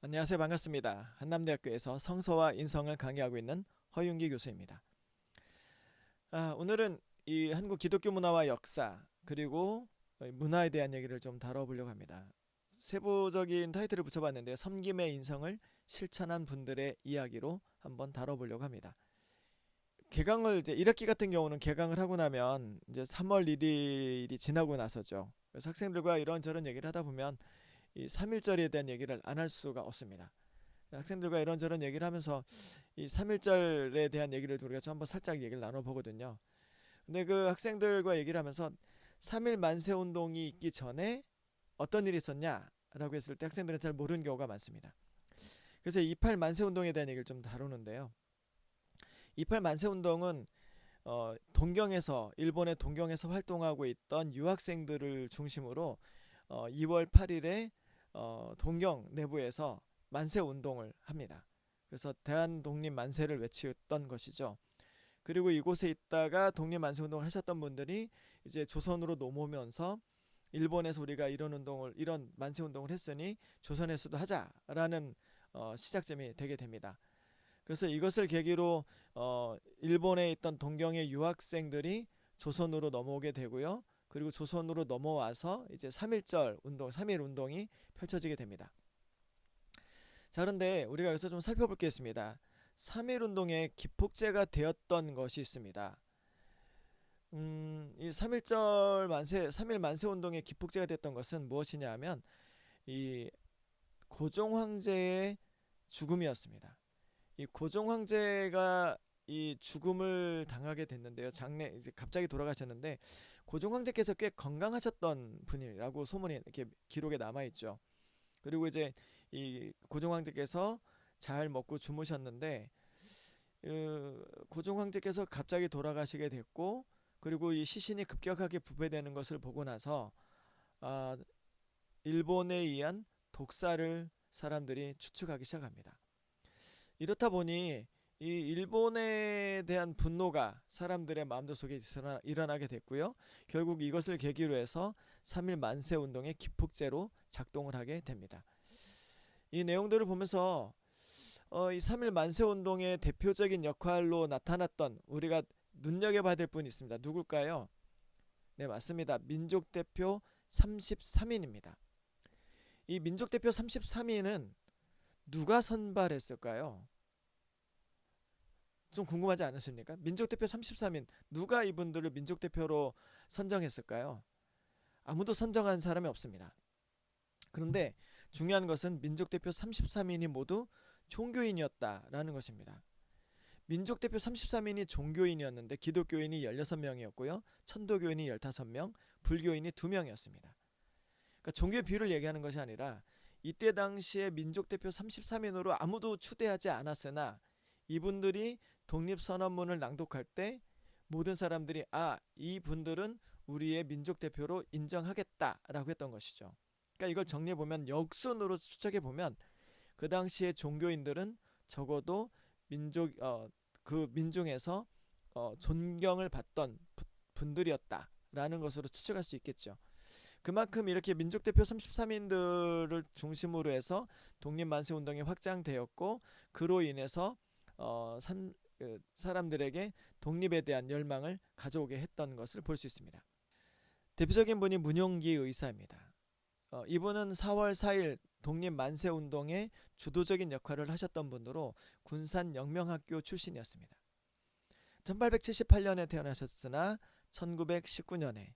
안녕하세요. 반갑습니다. 한남대학교에서 성서와 인성을 강의하고 있는 허윤기 교수입니다. 오늘은 이 한국 기독교 문화와 역사 그리고 문화에 대한 얘기를 좀 다뤄보려고 합니다. 세부적인 타이틀을 붙여봤는데 섬김의 인성을 실천한 분들의 이야기로 한번 다뤄보려고 합니다. 개강을 이제 1학기 같은 경우는 개강을 하고 나면 이제 3월 1일이 지나고 나서죠. 그래서 학생들과 이런저런 얘기를 하다 보면 이 3.1절에 대한 얘기를 안 할 수가 없습니다. 학생들과 이런저런 얘기를 하면서 이 3.1절에 대한 얘기를 우리가 좀 한번 살짝 얘기를 나눠보거든요. 근데 그 학생들과 얘기를 하면서 3.1 만세운동이 있기 전에 어떤 일이 있었냐라고 했을 때 학생들은 잘 모르는 경우가 많습니다. 그래서 28 만세운동에 대한 얘기를 좀 다루는데요. 28 만세운동은 동경에서 일본의 동경에서 활동하고 있던 유학생들을 중심으로 2월 8일에 동경 내부에서 만세 운동을 합니다. 그래서 대한 독립 만세를 외치던 것이죠. 그리고 이곳에 있다가 독립 만세 운동을 하셨던 분들이 이제 조선으로 넘어오면서 일본에서 우리가 이런 만세 운동을 했으니 조선에서도 하자라는 시작점이 되게 됩니다. 그래서 이것을 계기로 일본에 있던 동경의 유학생들이 조선으로 넘어오게 되고요. 그리고 조선으로 넘어와서 이제 3.1절 운동, 3.1 운동이 펼쳐지게 됩니다. 자, 그런데 우리가 여기서 좀 살펴볼 게 있습니다. 3.1 운동의 기폭제가 되었던 것이 있습니다. 이 3.1절 만세, 3.1 만세 운동의 기폭제가 됐던 것은 무엇이냐 하면 이 고종 황제의 죽음이었습니다. 이 고종 황제가 이 죽음을 당하게 됐는데요. 장래 이제 갑자기 돌아가셨는데 고종 황제께서 꽤 건강하셨던 분이라고 소문이 이렇게 기록에 남아 있죠. 그리고 이제 이 고종 황제께서 잘 먹고 주무셨는데 고종 황제께서 갑자기 돌아가시게 됐고 그리고 이 시신이 급격하게 부패되는 것을 보고 나서 아, 일본에 의한 독사를 사람들이 추측하기 시작합니다. 이렇다 보니 이 일본에 대한 분노가 사람들의 마음들 속에 일어나게 됐고요. 결국 이것을 계기로 해서 3.1 만세 운동의 기폭제로 작동을 하게 됩니다. 이 내용들을 보면서 이 3.1 만세 운동의 대표적인 역할로 나타났던 우리가 눈여겨봐야 될 분이 있습니다. 누굴까요? 네, 맞습니다. 민족 대표 33인입니다. 이 민족 대표 33인은 누가 선발했을까요? 좀 궁금하지 않으십니까? 민족대표 33인 누가 이분들을 민족대표로 선정했을까요? 아무도 선정한 사람이 없습니다. 그런데 중요한 것은 민족대표 33인이 모두 종교인이었다라는 것입니다. 민족대표 33인이 종교인이었는데 기독교인이 16명이었고요. 천도교인이 15명, 불교인이 2명이었습니다. 그러니까 종교의 비율을 얘기하는 것이 아니라 이때 당시에 민족대표 33인으로 아무도 추대하지 않았으나 이분들이 독립선언문을 낭독할 때 모든 사람들이 이분들은 우리의 민족대표로 인정하겠다라고 했던 것이죠. 그러니까 이걸 정리해보면 역순으로 추적해보면 그 당시에 종교인들은 적어도 그 민중에서 존경을 받던 분들이었다라는 것으로 추측할 수 있겠죠. 그만큼 이렇게 민족대표 33인들을 중심으로 해서 독립만세운동이 확장되었고 그로 인해서 사람들에게 독립에 대한 열망을 가져오게 했던 것을 볼 수 있습니다. 대표적인 분이 문용기 의사입니다. 이분은 4월 4일 독립만세운동의 주도적인 역할을 하셨던 분으로 군산영명학교 출신이었습니다. 1878년에 태어나셨으나 1919년에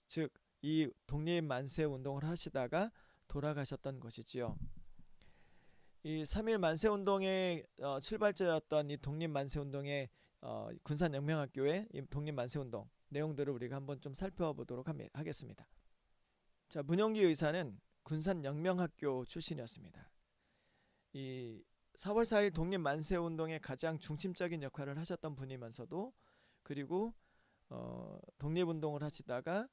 즉 이 독립만세 운동을 하시다가 돌아가셨던 것이지요. 이 3.1 만세 운동의 출발자였던 이 독립만세 운동의 군산영명학교의 이 독립만세 운동 내용들을 우리가 한번 좀 살펴보도록 하겠습니다. 자, 문용기 의사는 군산영명학교 출신이었습니다. 이 4월 4일 독립만세 운동의 가장 중심적인 역할을 하셨던 분이면서도 그리고 독립운동을 하시다가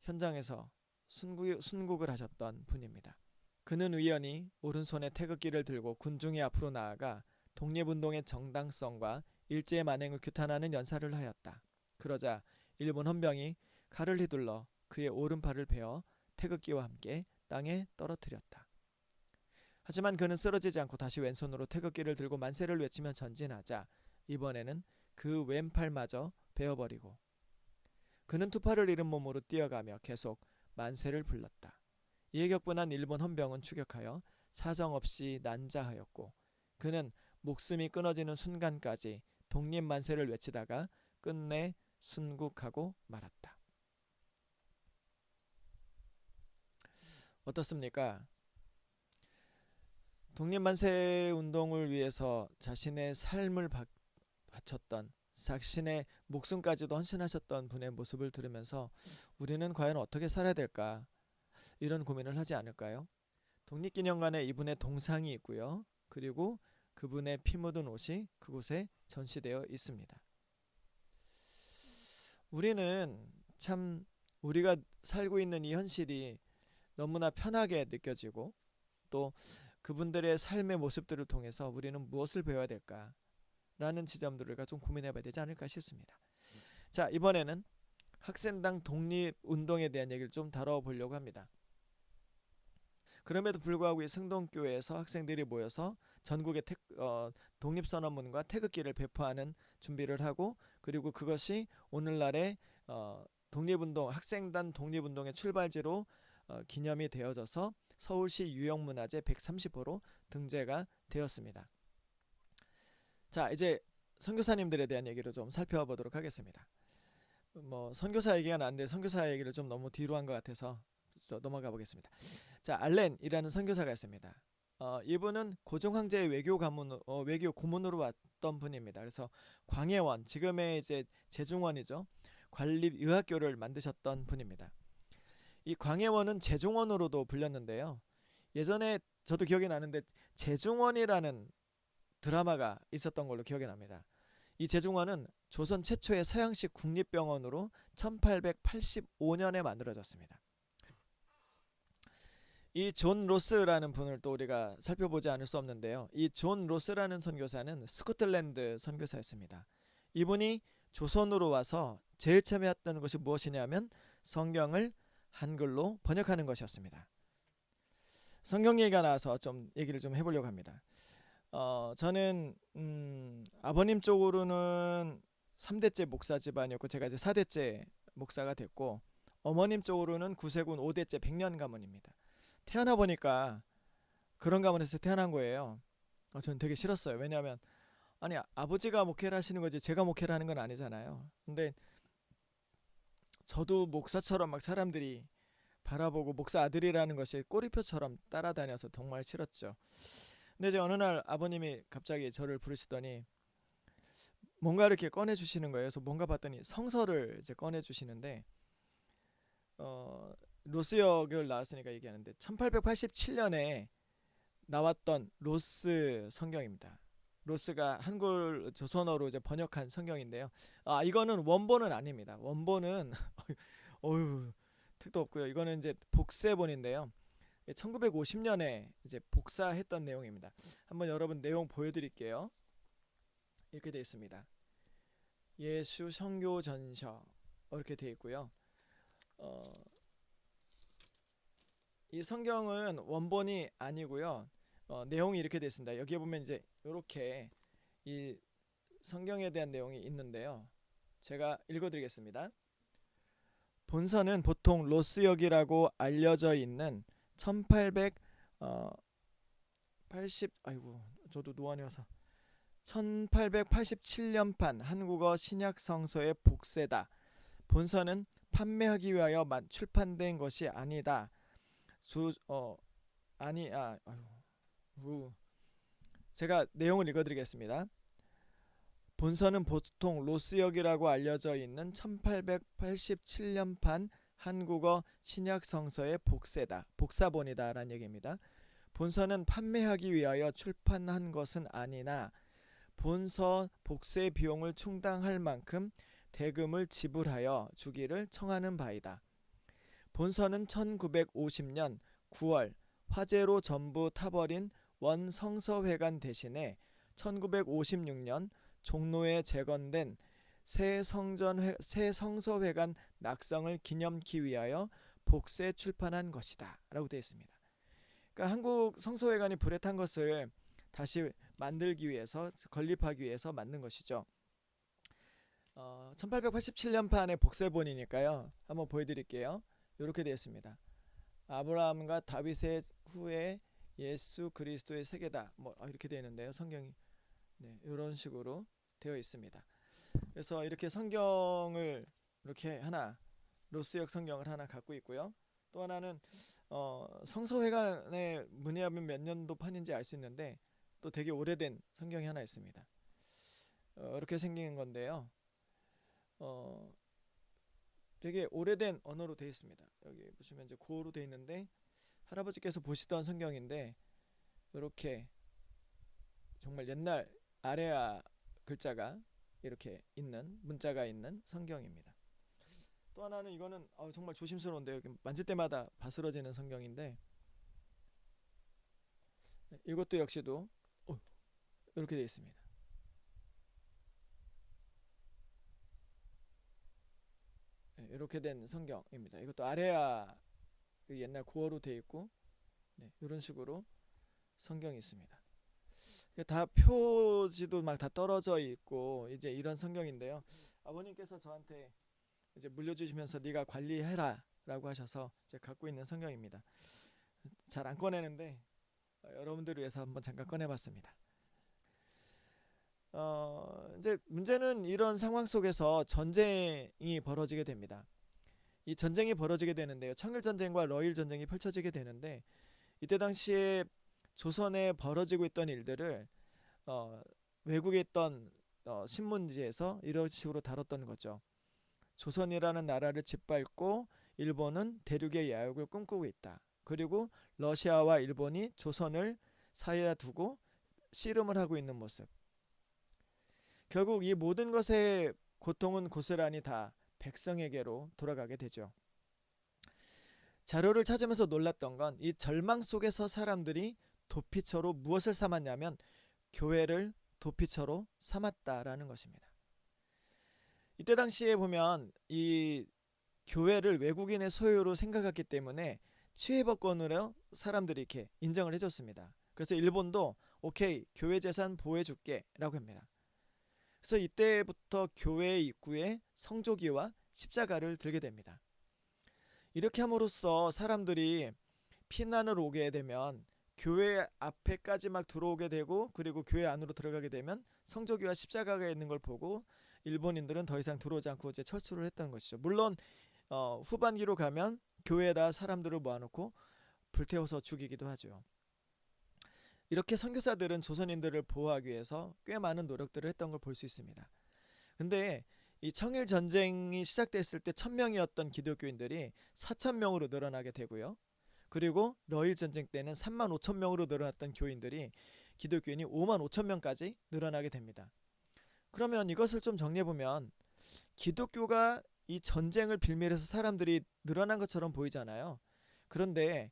현장에서 순국을 하셨던 분입니다. 그는 우연히 오른손에 태극기를 들고 군중의 앞으로 나아가 독립운동의 정당성과 일제의 만행을 규탄하는 연사를 하였다. 그러자 일본 헌병이 칼을 휘둘러 그의 오른팔을 베어 태극기와 함께 땅에 떨어뜨렸다. 하지만 그는 쓰러지지 않고 다시 왼손으로 태극기를 들고 만세를 외치며 전진하자 이번에는 그 왼팔마저 베어버리고 그는 투파를 잃은 몸으로 뛰어가며 계속 만세를 불렀다. 이에 격분한 일본 헌병은 추격하여 사정없이 난자하였고 그는 목숨이 끊어지는 순간까지 독립만세를 외치다가 끝내 순국하고 말았다. 어떻습니까? 독립만세 운동을 위해서 자신의 삶을 바쳤던, 자신의 목숨까지도 헌신하셨던 분의 모습을 들으면서 우리는 과연 어떻게 살아야 될까? 이런 고민을 하지 않을까요? 독립기념관에 이분의 동상이 있고요. 그리고 그분의 피 묻은 옷이 그곳에 전시되어 있습니다. 우리는 참 우리가 살고 있는 이 현실이 너무나 편하게 느껴지고 또 그분들의 삶의 모습들을 통해서 우리는 무엇을 배워야 될까라는 지점들을 좀 고민해 봐야 되지 않을까 싶습니다. 자, 이번에는 학생당 독립운동에 대한 얘기를 좀 다뤄보려고 합니다. 그럼에도 불구하고 이 승동교회에서 학생들이 모여서 전국에 독립선언문과 태극기를 배포하는 준비를 하고 그리고 그것이 오늘날의 독립운동, 학생단 독립운동의 출발지로 기념이 되어져서 서울시 유형문화재 130호로 등재가 되었습니다. 자, 이제 선교사님들에 대한 얘기를 좀 살펴보도록 하겠습니다. 선교사 얘기가 나왔는데 선교사 얘기를 좀 너무 뒤로 한 것 같아서 넘어가 보겠습니다. 자, 알렌이라는 선교사가 있습니다. 이분은 고종 황제의 외교 고문으로 왔던 분입니다. 그래서 광해원, 지금의 이제 제중원이죠. 관립의학교를 만드셨던 분입니다. 이 광해원은 제중원으로도 불렸는데요. 예전에 저도 기억이 나는데 제중원이라는 드라마가 있었던 걸로 기억이 납니다. 이 제중원은 조선 최초의 서양식 국립병원으로 1885년에 만들어졌습니다. 이 존 로스라는 분을 또 우리가 살펴보지 않을 수 없는데요. 이 존 로스라는 선교사는 스코틀랜드 선교사였습니다. 이분이 조선으로 와서 제일 처음 했던 것이 무엇이냐면 성경을 한글로 번역하는 것이었습니다. 성경 얘기가 나와서 좀 얘기를 좀 해보려고 합니다. 저는 아버님 쪽으로는 3대째 목사 집안이었고 제가 이제 4대째 목사가 됐고 어머님 쪽으로는 구세군 5대째 백년 가문입니다. 태어나 보니까 그런 가문에서 태어난 거예요. 저는 되게 싫었어요. 왜냐하면 아니 아버지가 목회를 하시는 거지 제가 목회를 하는 건 아니잖아요. 근데 저도 목사처럼 막 사람들이 바라보고 목사 아들이라는 것이 꼬리표처럼 따라다녀서 정말 싫었죠. 근데 이제 어느 날 아버님이 갑자기 저를 부르시더니 뭔가 이렇게 꺼내주시는 거예요. 그래서 뭔가 봤더니 성서를 이제 꺼내주시는데 로스역을 나왔으니까 얘기하는데 1887년에 나왔던 로스 성경입니다. 로스가 한글 조선어로 이제 번역한 성경인데요. 이거는 원본은 아닙니다. 원본은 어휴 택도 없고요. 이거는 이제 복세본인데요. 1950년에 이제 복사했던 내용입니다. 한번 여러분 내용 보여드릴게요. 이렇게 되어 있습니다. 예수 성교 전서 이렇게 되어 있고요. 이 성경은 원본이 아니고요. 내용이 이렇게 되어 있습니다. 여기에 보면 이제 이렇게 이 성경에 대한 내용이 있는데요. 제가 읽어드리겠습니다. 본서는 보통 로스역이라고 알려져 있는 1887년판 한국어 신약 성서의 복세다. 본서는 판매하기 위하여 출판된 것이 아니다. 제가 내용을 읽어드리겠습니다. 본서는 보통 로스역이라고 알려져 있는 1887년판 한국어 신약 성서의 복세다. 복사본이다 라는 얘기입니다. 본서는 판매하기 위하여 출판한 것은 아니나 본서 복세 비용을 충당할 만큼 대금을 지불하여 주기를 청하는 바이다. 본서는 1950년 9월 화재로 전부 타버린 원 성서회관 대신에 1956년 종로에 재건된 새 성서회관 낙성을 기념키 위하여 복세 출판한 것이다 라고 되어 있습니다. 그러니까 한국 성서회관이 불에 탄 것을 다시 만들기 위해서, 건립하기 위해서 만든 것이죠. 1887년판의 복세본이니까요. 한번 보여드릴게요. 이렇게 되어 있습니다. 아브라함과 다윗의 후에 예수 그리스도의 세계다. 이렇게 되어 있는데요. 성경이 이런 식으로 되어 있습니다. 그래서 이렇게 성경을 이렇게 하나, 로스역 성경을 하나 갖고 있고요. 또 하나는 성서회관의 문의하면 몇 년도 판인지 알 수 있는데 또 되게 오래된 성경이 하나 있습니다. 이렇게 생긴 건데요. 되게 오래된 언어로 되어 있습니다. 여기 보시면 이제 고어로 되어 있는데 할아버지께서 보시던 성경인데 이렇게 정말 옛날 아레아 글자가 이렇게 있는, 문자가 있는 성경입니다. 또 하나는 이거는 정말 조심스러운데요. 만질 때마다 바스러지는 성경인데 이것도 역시도 이렇게 되어 있습니다. 이렇게 된 성경입니다. 이것도 아레아 옛날 고어로 되어 있고 이런 식으로 성경이 있습니다. 다 표지도 막 다 떨어져 있고 이제 이런 성경인데요. 아버님께서 저한테 이제 물려주시면서 네가 관리해라 라고 하셔서 제가 갖고 있는 성경입니다. 잘 안 꺼내는데 여러분들을 위해서 한번 잠깐 꺼내봤습니다. 이제 문제는 이런 상황 속에서 전쟁이 벌어지게 됩니다. 이 전쟁이 벌어지게 되는데요. 청일전쟁과 러일전쟁이 펼쳐지게 되는데 이때 당시에 조선에 벌어지고 있던 일들을 외국에 있던 신문지에서 이런 식으로 다뤘던 거죠. 조선이라는 나라를 짓밟고 일본은 대륙의 야욕을 꿈꾸고 있다. 그리고 러시아와 일본이 조선을 사이에 두고 씨름을 하고 있는 모습. 결국 이 모든 것의 고통은 고스란히 다 백성에게로 돌아가게 되죠. 자료를 찾으면서 놀랐던 건 이 절망 속에서 사람들이 도피처로 무엇을 삼았냐면 교회를 도피처로 삼았다라는 것입니다. 이때 당시에 보면 이 교회를 외국인의 소유로 생각했기 때문에 치외법권으로 사람들이 이렇게 인정을 해줬습니다. 그래서 일본도 오케이, 교회 재산 보호해줄게 라고 합니다. 그래서 이때부터 교회 입구에 성조기와 십자가를 들게 됩니다. 이렇게 함으로써 사람들이 피난을 오게 되면 교회 앞에까지 막 들어오게 되고 그리고 교회 안으로 들어가게 되면 성조기와 십자가가 있는 걸 보고 일본인들은 더 이상 들어오지 않고 이제 철수를 했던 것이죠. 물론 후반기로 가면 교회에다 사람들을 모아놓고 불태워서 죽이기도 하죠. 이렇게 선교사들은 조선인들을 보호하기 위해서 꽤 많은 노력들을 했던 걸 볼 수 있습니다. 근데 이 청일 전쟁이 시작됐을 때 1000명이었던 기독교인들이 4000명으로 늘어나게 되고요. 그리고 러일 전쟁 때는 35,000명으로 늘어났던 교인들이 기독교인이 55,000명까지 늘어나게 됩니다. 그러면 이것을 좀 정리해보면 기독교가 이 전쟁을 빌미해서 사람들이 늘어난 것처럼 보이잖아요. 그런데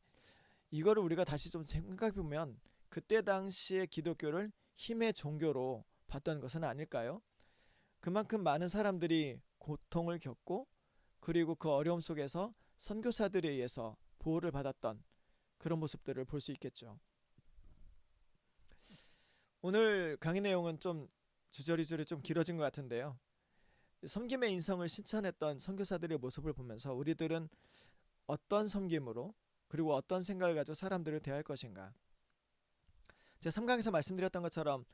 이거를 우리가 다시 좀 생각해보면 그때 당시에 기독교를 힘의 종교로 봤던 것은 아닐까요? 그만큼 많은 사람들이 고통을 겪고 그리고 그 어려움 속에서 선교사들에 의해서 보호를 받았던 그런 모습들을 볼 수 있겠죠. 오늘 강의 내용은 좀 주저리주저리 좀 길어진 것 같은데요. 섬김의 인성을 실천했던 선교사들의 모습을 보면서 우리들은 어떤 섬김으로 그리고 어떤 생각을 가지고 사람들을 대할 것인가. 제가 3강에서 말씀드렸던 것처럼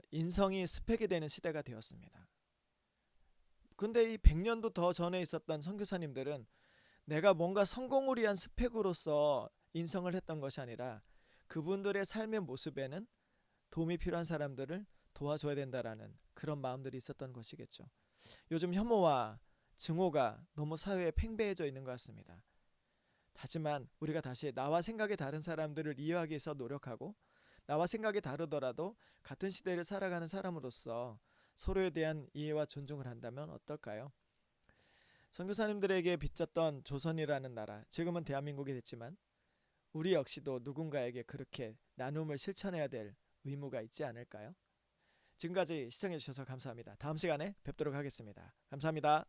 인성이 스펙이 되는 시대가 되었습니다. 근데 이 100년도 더 전에 있었던 선교사님들은 내가 뭔가 성공을 위한 스펙으로서 인성을 했던 것이 아니라 그분들의 삶의 모습에는 도움이 필요한 사람들을 도와줘야 된다라는 그런 마음들이 있었던 것이겠죠. 요즘 혐오와 증오가 너무 사회에 팽배해져 있는 것 같습니다. 하지만 우리가 다시 나와 생각이 다른 사람들을 이해하기 위해서 노력하고 나와 생각이 다르더라도 같은 시대를 살아가는 사람으로서 서로에 대한 이해와 존중을 한다면 어떨까요? 선교사님들에게 빚졌던 조선이라는 나라, 지금은 대한민국이 됐지만 우리 역시도 누군가에게 그렇게 나눔을 실천해야 될 의무가 있지 않을까요? 지금까지 시청해주셔서 감사합니다. 다음 시간에 뵙도록 하겠습니다. 감사합니다.